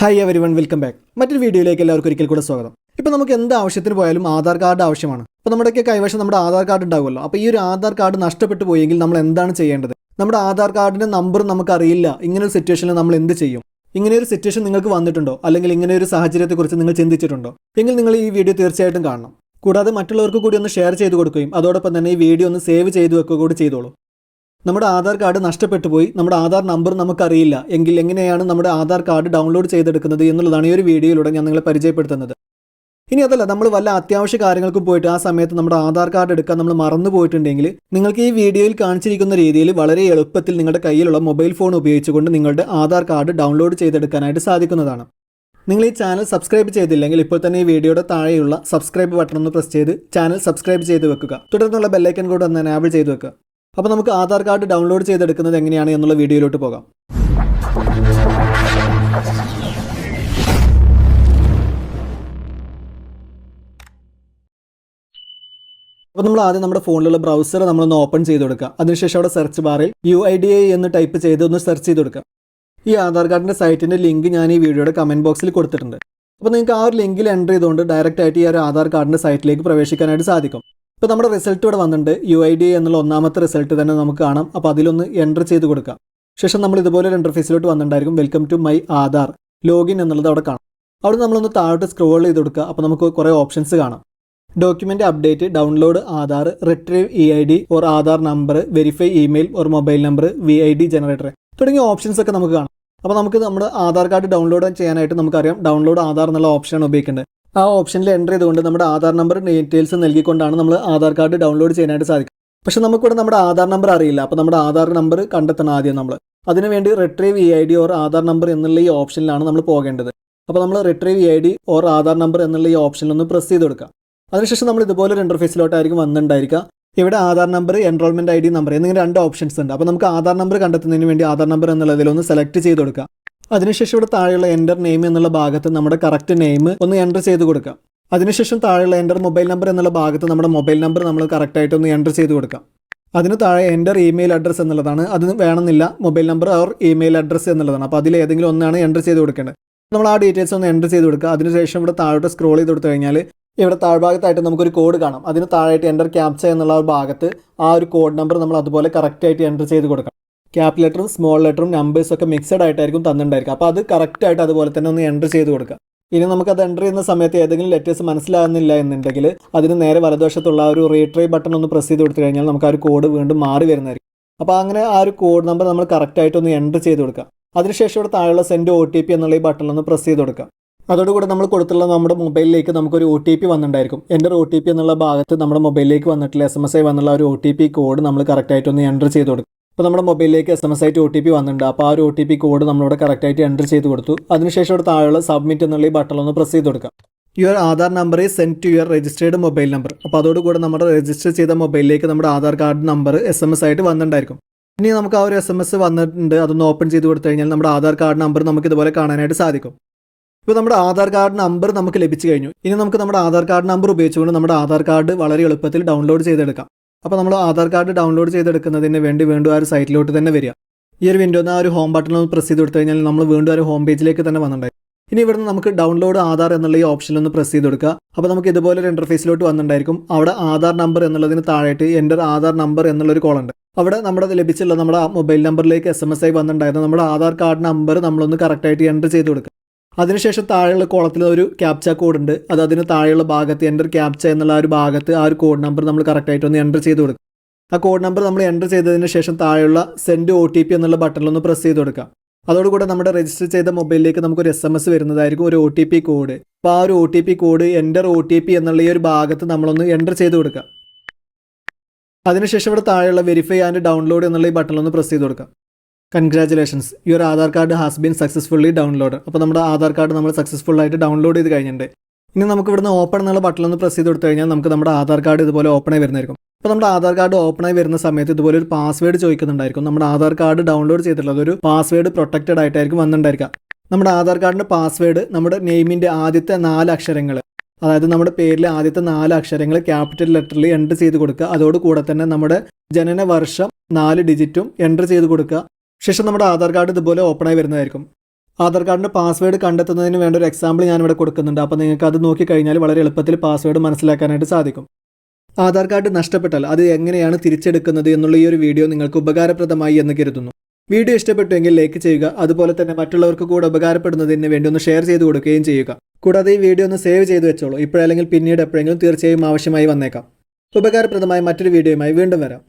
Hi everyone, welcome back. മറ്റൊരു വീഡിയോയിലേക്ക് എല്ലാവർക്കും ഒരിക്കൽ കൂടെ സ്വാഗതം. ഇപ്പോൾ നമുക്ക് എന്ത് ആവശ്യത്തിന് പോയാലും ആധാർ കാർഡ് ആവശ്യമാണ്. അപ്പോൾ നമ്മുടെയൊക്കെ കൈവശം നമ്മുടെ ആധാർ കാർഡ് ഉണ്ടാവുമല്ലോ. അപ്പോൾ ഈ ഒരു ആധാർ കാർഡ് നഷ്ടപ്പെട്ടു പോയെങ്കിൽ നമ്മൾ എന്താണ് ചെയ്യേണ്ടത്? നമ്മുടെ ആധാർ കാർഡിൻ്റെ നമ്പർ നമുക്കറിയില്ല. ഇങ്ങനെ ഒരു സിറ്റുവേഷനിൽ നമ്മൾ എന്ത് ചെയ്യും? ഇങ്ങനെ ഒരു സിറ്റുവേഷൻ നിങ്ങൾക്ക് വന്നിട്ടുണ്ടോ? അല്ലെങ്കിൽ ഇങ്ങനെ ഒരു സാഹചര്യത്തെക്കുറിച്ച് നിങ്ങൾ ചിന്തിച്ചിട്ടുണ്ടോ? എങ്കിൽ നിങ്ങൾ ഈ വീഡിയോ തീർച്ചയായിട്ടും കാണണം. കൂടാതെ മറ്റുള്ളവർക്ക് കൂടി ഒന്ന് ഷെയർ ചെയ്ത് കൊടുക്കുകയും അതോടൊപ്പം തന്നെ ഈ വീഡിയോ ഒന്ന് സേവ് ചെയ്ത് വെക്കുക കൂടി ചെയ്തോളൂ. നമ്മുടെ ആധാർ കാർഡ് നഷ്ടപ്പെട്ടു പോയി, നമ്മുടെ ആധാർ നമ്പർ നമുക്കറിയില്ല എങ്കിൽ എങ്ങനെയാണ് നമ്മുടെ ആധാർ കാർഡ് ഡൗൺലോഡ് ചെയ്തെടുക്കുന്നത് എന്നുള്ളതാണ് ഈ ഒരു വീഡിയോയിലൂടെ ഞാൻ നിങ്ങളെ പരിചയപ്പെടുത്തുന്നത്. ഇനി അതല്ല, നമ്മൾ വല്ല അത്യാവശ്യ കാര്യങ്ങൾക്കും പോയിട്ട് ആ സമയത്ത് നമ്മുടെ ആധാർ കാർഡ് എടുക്കാൻ നമ്മൾ മറന്നു പോയിട്ടുണ്ടെങ്കിൽ നിങ്ങൾക്ക് ഈ വീഡിയോയിൽ കാണിച്ചിരിക്കുന്ന രീതിയിൽ വളരെ എളുപ്പത്തിൽ നിങ്ങളുടെ കയ്യിലുള്ള മൊബൈൽ ഫോൺ ഉപയോഗിച്ചുകൊണ്ട് നിങ്ങളുടെ ആധാർ കാർഡ് ഡൗൺലോഡ് ചെയ്തെടുക്കാനായിട്ട് സാധിക്കുന്നതാണ്. നിങ്ങൾ ഈ ചാനൽ സബ്സ്ക്രൈബ് ചെയ്തില്ലെങ്കിൽ ഇപ്പോൾ തന്നെ ഈ വീഡിയോയുടെ താഴെയുള്ള സബ്സ്ക്രൈബ് ബട്ടൺ ഒന്ന് പ്രസ് ചെയ്ത് ചാനൽ സബ്സ്ക്രൈബ് ചെയ്ത് വെക്കുക. തുടർന്നുള്ള ബെല്ലൈക്കൻ കൂടെ ഒന്ന് എനാബിൾ ചെയ്ത് വെക്കുക. അപ്പോൾ നമുക്ക് ആധാർ കാർഡ് ഡൗൺലോഡ് ചെയ്തെടുക്കുന്നത് എങ്ങനെയാണ് എന്നുള്ള വീഡിയോയിലോട്ട് പോകാം. അപ്പോൾ നമ്മൾ ആദ്യം നമ്മുടെ ഫോണിലുള്ള ബ്രൗസർ നമ്മളൊന്ന് ഓപ്പൺ ചെയ്ത് കൊടുക്കുക. അതിനുശേഷം അവിടെ സെർച്ച് ബാറിൽ UIDAI എന്ന് ടൈപ്പ് ചെയ്ത് ഒന്ന് സെർച്ച് ചെയ്ത് കൊടുക്കുക. ഈ ആധാർ കാർഡിൻ്റെ സൈറ്റിൻ്റെ ലിങ്ക് ഞാൻ ഈ വീഡിയോയുടെ കമൻറ്റ് ബോക്സിൽ കൊടുത്തിട്ടുണ്ട്. അപ്പോൾ നിങ്ങൾക്ക് ആ ഒരു ലിങ്കിൽ എൻ്റർ ചെയ്തുകൊണ്ട് ഡയറക്റ്റ് ആയിട്ട് ഈ ഒരു ആധാർ കാർഡിൻ്റെ സൈറ്റിലേക്ക് പ്രവേശിക്കാനായിട്ട് സാധിക്കും. ഇപ്പോൾ നമ്മുടെ റിസൾട്ട് ഇവിടെ വന്നിട്ടുണ്ട്. UIDAI എന്നുള്ള ഒന്നാമത്തെ റിസൾട്ട് തന്നെ നമുക്ക് കാണാം. അപ്പോൾ അതിലൊന്ന് എൻ്റർ ചെയ്ത് കൊടുക്കാം. ശേഷം നമ്മൾ ഇതുപോലെ ഒരു ഇൻ്റർഫേസിലോട്ട് വന്നിട്ടുണ്ടായിരിക്കും. Welcome to my Aadhaar login എന്നുള്ളത് അവിടെ കാണാം. അവിടെ നമ്മളൊന്ന് താഴോട്ട് സ്ക്രോൾ ചെയ്ത് കൊടുക്കുക. അപ്പോൾ നമുക്ക് കുറേ ഓപ്ഷൻസ് കാണാം. Document update, download Aadhaar, retrieve EID or Aadhaar number, verify email or mobile number, VID generator തുടങ്ങിയ ഓപ്ഷൻസ് ഒക്കെ നമുക്ക് കാണാം. അപ്പോൾ നമുക്ക് നമ്മുടെ ആധാർ കാർഡ് ഡൗൺലോഡ് ചെയ്യാനായിട്ട് നമുക്കറിയാം ഡൗൺലോഡ് ആധാർ എന്നുള്ള ഓപ്ഷനാണ് ഉപയോഗിക്കേണ്ടത്. ആ ഓപ്ഷനിൽ എൻ്റർ ചെയ്തുകൊണ്ട് നമ്മുടെ ആധാർ നമ്പർ ഡീറ്റെയിൽസ് നൽകിക്കൊണ്ടാണ് നമ്മൾ ആധാർ കാർഡ് ഡൗൺലോഡ് ചെയ്യാനായിട്ട് സാധിക്കും. പക്ഷേ നമുക്കിവിടെ നമ്മുടെ ആധാർ നമ്പർ അറിയില്ല. അപ്പോൾ നമ്മുടെ ആധാർ നമ്പർ കണ്ടെത്തണം ആദ്യം നമ്മൾ. അതിനുവേണ്ടി retrieve EID or Aadhaar number എന്നുള്ള ഈ ഓപ്ഷനിലാണ് നമ്മൾ പോകേണ്ടത്. അപ്പോൾ നമ്മൾ retrieve EID or Aadhaar number എന്നുള്ള ഈ ഓപ്ഷനിലൊന്ന് പ്രസ് ചെയ്ത് കൊടുക്കുക. അതിനുശേഷം നമ്മൾ ഇതുപോലെ ഒരു ഇൻ്റർഫേസിലോട്ടായിരിക്കും വന്നിട്ടുണ്ടായിരിക്കുക. ഇവിടെ Aadhaar number, enrolment ID number എന്നിങ്ങനെ രണ്ട് ഓപ്ഷൻസ് ഉണ്ട്. അപ്പോൾ നമുക്ക് ആധാർ നമ്പർ കണ്ടെത്തുന്നതിന് വേണ്ടി ആധാർ നമ്പർ എന്നുള്ളതിലൊന്ന് സെലക്ട് ചെയ്ത് കൊടുക്കുക. അതിനുശേഷം ഇവിടെ താഴെയുള്ള എൻ്റർ നെയിം എന്നുള്ള ഭാഗത്ത് നമ്മുടെ കറക്റ്റ് നെയിം ഒന്ന് എൻ്റർ ചെയ്ത് കൊടുക്കാം. അതിനുശേഷം താഴെയുള്ള എൻ്റർ മൊബൈൽ നമ്പർ എന്നുള്ള ഭാഗത്ത് നമ്മുടെ മൊബൈൽ നമ്പർ നമ്മൾ കറക്റ്റായിട്ട് ഒന്ന് എൻ്റർ ചെയ്ത് കൊടുക്കാം. അതിന് താഴെ എൻ്റർ ഇമെയിൽ അഡ്രസ്സ് എന്നുള്ളതാണ്. അത് വേണമെന്നില്ല, mobile number or email address എന്നുള്ളതാണ്. അപ്പോൾ അതിൽ ഏതെങ്കിലും ഒന്നാണ് എൻ്റർ ചെയ്ത് കൊടുക്കേണ്ടത്. നമ്മൾ ആ ഡീറ്റെയിൽസ് ഒന്ന് എൻ്റർ ചെയ്ത് കൊടുക്കുക. അതിനുശേഷം ഇവിടെ താഴോട്ട് സ്ക്രോൾ ചെയ്ത് കൊടുത്തു കഴിഞ്ഞാൽ ഇവിടെ താഴ്ഭാഗത്തായിട്ട് നമുക്കൊരു കോഡ് കാണാം. അതിന് താഴെയായിട്ട് എൻ്റർ ക്യാപ്ച എന്നുള്ള ഭാഗത്ത് ആ ഒരു കോഡ് നമ്പർ നമ്മൾ അതുപോലെ കറക്റ്റായിട്ട് എൻ്റർ ചെയ്ത് കൊടുക്കണം. ക്യാപ് ലെറ്ററും സ്മോൾ ലെറ്ററും നമ്പേഴ്സും ഒക്കെ മിക്സഡ് ആയിട്ടായിരിക്കും തന്നിട്ടുണ്ടായിരിക്കുക. അപ്പോൾ അത് കറക്റ്റായിട്ട് അതുപോലെ തന്നെ ഒന്ന് എൻ്റർ ചെയ്ത് കൊടുക്കുക. ഇനി നമുക്കത് എൻ്റർ ചെയ്യുന്ന സമയത്ത് ഏതെങ്കിലും ലെറ്റേഴ്സ് മനസ്സിലാകുന്നില്ല എന്നുണ്ടെങ്കിൽ അതിന് നേരെ വലതുവശത്തുള്ള ആ ഒരു റീട്രൈ ബട്ടൺ ഒന്ന് പ്രസ് ചെയ്ത് കൊടുത്തു കഴിഞ്ഞാൽ നമുക്ക് ആ ഒരു കോഡ് വീണ്ടും മാറി വരുന്നതായിരിക്കും. അപ്പോൾ അങ്ങനെ ആ ഒരു കോഡ് നമ്പർ നമ്മൾ കറക്റ്റായിട്ട് ഒന്ന് എൻ്റർ ചെയ്ത് കൊടുക്കുക. അതിനുശേഷം ഇവിടെ താഴെയുള്ള സെൻഡ് OTP എന്നുള്ള ഈ ബട്ടണിലൊന്ന് പ്രസ് ചെയ്ത് കൊടുക്കുക. അതോടുകൂടി നമ്മൾ കൊടുത്തുള്ള നമ്മുടെ മൊബൈലിലേക്ക് നമുക്കൊരു OTP വന്നിട്ടുണ്ടായിരിക്കും. എൻ്റെ OTP എന്നുള്ള ഭാഗത്ത് നമ്മുടെ മൊബൈലിലേക്ക് വന്നിട്ടുള്ള SMS ആയി വന്നുള്ള ഒരു OTP കോഡ് നമ്മൾ കറക്റ്റായിട്ട് ഒന്ന് എൻ്റർ ചെയ്ത് കൊടുക്കും. അപ്പോൾ നമ്മുടെ മൊബൈലിലേക്ക് SMS ആയിട്ട് OTP വന്നിട്ടുണ്ട്. അപ്പോൾ ആ ഒരു OTP കോഡ് നമ്മളിവിടെ കറക്റ്റായിട്ട് എൻ്റർ ചെയ്ത് കൊടുത്തു. അതിനുശേഷം ഇവിടെ താഴെയുള്ള സബ്മിറ്റ് എന്നുള്ള ഈ ബട്ടണൊന്ന് പ്രസ് ചെയ്ത് കൊടുക്കാം. Your Aadhaar number is send to your registered mobile number. അപ്പോൾ അതോടുകൂടി നമ്മുടെ രജിസ്റ്റർ ചെയ്ത മൊബൈലിലേക്ക് നമ്മുടെ ആധാർ കാർഡ് നമ്പർ SMS ആയിട്ട് വന്നിട്ടുണ്ടായിരിക്കും. ഇനി നമുക്ക് ആ ഒരു SMS വന്നിട്ടുണ്ട്, അതൊന്ന് ഓപ്പൺ ചെയ്ത് കൊടുത്തു കഴിഞ്ഞാൽ നമ്മുടെ ആധാർ കാർഡ് നമ്പർ നമുക്ക് ഇതുപോലെ കാണാനായിട്ട് സാധിക്കും. ഇപ്പോൾ നമ്മുടെ ആധാർ കാർഡ് നമ്പർ നമുക്ക് ലഭിച്ചു കഴിഞ്ഞു. ഇനി നമുക്ക് നമ്മുടെ ആധാർ കാർഡ് നമ്പർ ഉപയോഗിച്ചുകൊണ്ട് നമ്മുടെ ആധാർ കാർഡ് വളരെ എളുപ്പത്തിൽ ഡൗൺലോഡ് ചെയ്തെടുക്കാം. അപ്പോൾ നമ്മൾ ആധാർ കാർഡ് ഡൗൺലോഡ് ചെയ്തെടുക്കുന്നതിന് വേണ്ടി വീണ്ടും ആ ഒരു സൈറ്റിലോട്ട് തന്നെ വരിക. ഈ ഒരു വിൻഡോന്ന് ആ ഒരു ഹോം ബട്ടൺ പ്രസ് ചെയ്ത് കൊടുത്തു കഴിഞ്ഞാൽ നമ്മൾ വീണ്ടും ഒരു ഹോം പേജിലേക്ക് തന്നെ വന്നിട്ടുണ്ടായി. ഇനി ഇവിടുന്ന് നമുക്ക് ഡൗൺലോഡ് ആധാർ എന്നുള്ള ഈ ഓപ്ഷനിലൊന്ന് പ്രസ് ചെയ്ത് കൊടുക്കുക. അപ്പോൾ നമുക്ക് ഇതുപോലെ ഒരു ഇൻ്റർഫേസിലോട്ട് വന്നിട്ടുണ്ടായിരിക്കും. അവിടെ ആധാർ നമ്പർ എന്നുള്ളതിന് താഴെയായിട്ട് എൻ്റർ ആധാർ നമ്പർ എന്നുള്ളൊരു കോളുണ്ട്. അവിടെ നമ്മുടെ ലഭിച്ചുള്ള നമ്മുടെ മൊബൈൽ നമ്പറിലേക്ക് SMS ആയി വന്നിട്ടുണ്ടായിരുന്നു നമ്മുടെ ആധാർ കാർഡ് നമ്പർ നമ്മളൊന്ന് കറക്റ്റായിട്ട് എൻ്റർ ചെയ്ത് കൊടുക്കുക. അതിനുശേഷം താഴെയുള്ള കോളത്തിൽ ഒരു ക്യാപ്ച കോഡ് ഉണ്ട്. അത് അതിന് താഴെയുള്ള ഭാഗത്ത് എൻ്റർ ക്യാപ്ച എന്നുള്ള ആ ഒരു ഭാഗത്ത് ആ ഒരു കോഡ് നമ്പർ നമ്മൾ കറക്റ്റായിട്ട് ഒന്ന് എൻ്റർ ചെയ്ത് കൊടുക്കുക. ആ കോഡ് നമ്പർ നമ്മൾ എൻ്റർ ചെയ്തതിന് ശേഷം താഴെയുള്ള സെൻഡ് OTP എന്നുള്ള ബട്ടണിലൊന്ന് പ്രസ് ചെയ്ത് കൊടുക്കുക. അതോടുകൂടെ നമ്മുടെ രജിസ്റ്റർ ചെയ്ത മൊബൈലിലേക്ക് നമുക്കൊരു SMS വരുന്നതായിരിക്കും, ഒരു OTP കോഡ്. അപ്പോൾ ആ ഒരു OTP കോഡ് എൻ്റർ OTP എന്നുള്ള ഈ ഒരു ഭാഗത്ത് നമ്മളൊന്ന് എൻ്റർ ചെയ്ത് കൊടുക്കുക. അതിനുശേഷം ഇവിടെ താഴെയുള്ള വെരിഫൈ ആൻഡ് ഡൗൺലോഡ് എന്നുള്ള ഈ ബട്ടണിലൊന്ന് പ്രസ് ചെയ്ത് കൊടുക്കുക. Congratulations, your Aadhaar card has been successfully download. അപ്പോൾ നമ്മുടെ ആധാർ കാർഡ് നമ്മൾ സക്സസ്ഫുൾ ആയിട്ട് ഡൗൺലോഡ് ചെയ്ത് കഴിഞ്ഞിട്ടുണ്ട്. ഇനി നമുക്ക് ഇവിടുന്ന് ഓപ്പൺ എന്നുള്ള ബട്ടണിലൊന്ന് പ്രസ് ചെയ്ത് കൊടുത്തു കഴിഞ്ഞാൽ നമുക്ക് നമ്മുടെ ആധാർ കാർഡ് ഇതുപോലെ ഓപ്പണായി വരുന്നതായിരിക്കും. അപ്പോൾ നമ്മുടെ ആധാർ കാർഡ് ഓപ്പണായി വരുന്ന സമയത്ത് ഇതുപോലെ ഒരു പാസ്വേഡ് ചോദിക്കുന്നുണ്ടായിരിക്കും. നമ്മുടെ ആധാർ കാർഡ് ഡൗൺലോഡ് ചെയ്തിട്ടുള്ളത് ഒരു പാസ്വേഡ് പ്രൊട്ടക്റ്റഡ് ആയിട്ടായിരിക്കും വന്നിട്ടുണ്ടായിരിക്കുക. നമ്മുടെ ആധാർ കാർഡിൻ്റെ പാസ്വേഡ് നമ്മുടെ നെയിമിൻ്റെ ആദ്യത്തെ 4 അക്ഷരങ്ങൾ, അതായത് നമ്മുടെ പേരിലെ ആദ്യത്തെ 4 അക്ഷരങ്ങൾ ക്യാപിറ്റൽ ലെറ്ററിൽ എൻ്റർ ചെയ്ത് കൊടുക്കുക. അതോടുകൂടെ തന്നെ നമ്മുടെ ജനന വർഷം 4 ഡിജിറ്റും എൻ്റർ ചെയ്ത് കൊടുക്കുക. ശേഷം നമ്മുടെ ആധാർ കാർഡ് ഇതുപോലെ ഓപ്പണായി വരുന്നതായിരിക്കും. ആധാർ കാർഡിൻ്റെ പാസ്വേഡ് കണ്ടെത്തുന്നതിന് വേണ്ട ഒരു എക്സാമ്പിൾ ഞാനിവിടെ കൊടുക്കുന്നുണ്ട്. അപ്പോൾ നിങ്ങൾക്ക് അത് നോക്കിക്കഴിഞ്ഞാൽ വളരെ എളുപ്പത്തിൽ പാസ്വേഡ് മനസ്സിലാക്കാനായിട്ട് സാധിക്കും. ആധാർ കാർഡ് നഷ്ടപ്പെട്ടാൽ അത് എങ്ങനെയാണ് തിരിച്ചെടുക്കുന്നത് എന്നുള്ള ഈ ഒരു വീഡിയോ നിങ്ങൾക്ക് ഉപകാരപ്രദമായി എന്ന് കരുതുന്നു. വീഡിയോ ഇഷ്ടപ്പെട്ടുവെങ്കിൽ ലൈക്ക് ചെയ്യുക. അതുപോലെ തന്നെ മറ്റുള്ളവർക്ക് കൂടെ ഉപകാരപ്പെടുന്നതിന് വേണ്ടി ഒന്ന് ഷെയർ ചെയ്ത് കൊടുക്കുകയും ചെയ്യുക. കൂടാതെ ഈ വീഡിയോ ഒന്ന് സേവ് ചെയ്ത് വെച്ചോളൂ. ഇപ്പോഴല്ലെങ്കിൽ പിന്നീട് എപ്പോഴെങ്കിലും തീർച്ചയായും ആവശ്യമായി വന്നേക്കാം. ഉപകാരപ്രദമായ മറ്റൊരു വീഡിയോയുമായി വീണ്ടും വരാം.